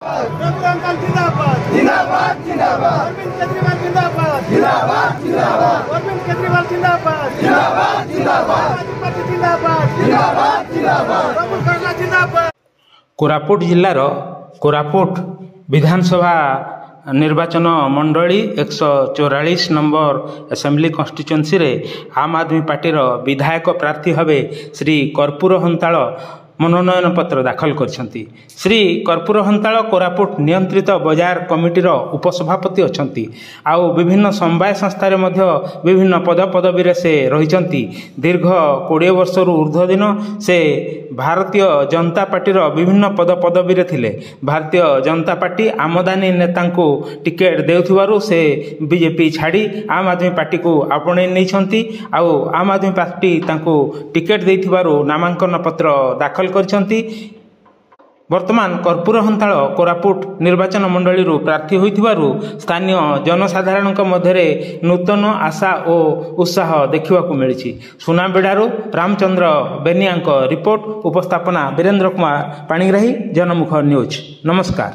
जिंदाबाद जिंदाबाद जिंदाबाद अरविंद केजरीवाल जिंदाबाद जिंदाबाद जिंदाबाद अरविंद केजरीवाल जिंदाबाद जिंदाबाद जिंदाबाद जिंदाबाद जिंदाबाद जिंदाबाद प्रफुल्ल कर्ला जिंदाबाद। कोरापुट जिल्लार कोरापुट विधानसभा निर्वाचन मंडली 144 नंबर असेंबली कन्स्टिट्युएंसी रे आम आदमी पार्टी विधायक प्रार्थी भावे श्री कर्पूर हंताल मनोनयन पत्र दाखल करछंती। श्री कर्पूर हंताल कोरापुट नियंत्रित बजार कमिटीर उपसभापति अछंती। आउ विभिन्न समवाय संस्थार मध्य विभिन्न पद पदवी से रहिछंती। दीर्घ 20 वर्षरु ऊर्ध्व दिन से भारतीय जनता पार्टीर विभिन्न पद पदवी रे थिले। भारतीय जनता पार्टी आमदानी नेता को टिकेट देउथिबारु से बीजेपी छाड़ी आम आदमी पार्टी को आपणे नैछंती। आउ आम आदमी पार्टी तांको टिकेट देइथिबारु नामांकन पत्र दाखल करछंती। वर्तमान कर्पूर हंताल कोरापुट निर्वाचन मंडली प्रार्थी होइथिबारु स्थानीय जनसाधारण मध्य नूतन आशा और उत्साह देखा मिली। सुनाबेड़ारू रामचंद्र बेनिया रिपोर्ट, उपस्थापना वीरेंद्र कुमार पाणिग्राही, जनमुख न्यूज। नमस्कार।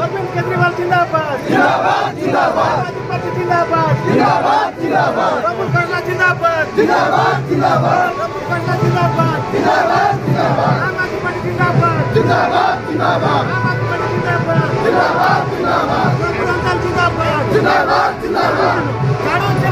अरविंद केजरीवाल जिंदाबाद जिंदाबाद जिंदाबाद जिंदाबाद जिंदाबाद जिंदाबाद प्रफुल्ल कर्ला जिंदाबाद जिंदाबाद जिंदाबाद प्रफुल्ल कर्ला जिंदाबाद जिंदाबाद जिंदाबाद आम आदमी पार्टी जिंदाबाद जिंदाबाद जिंदाबाद आम आदमी पार्टी जिंदाबाद जिंदाबाद जिंदाबाद कर्पूर हंताल जिंदाबाद जिंदाबाद जिंदाबाद।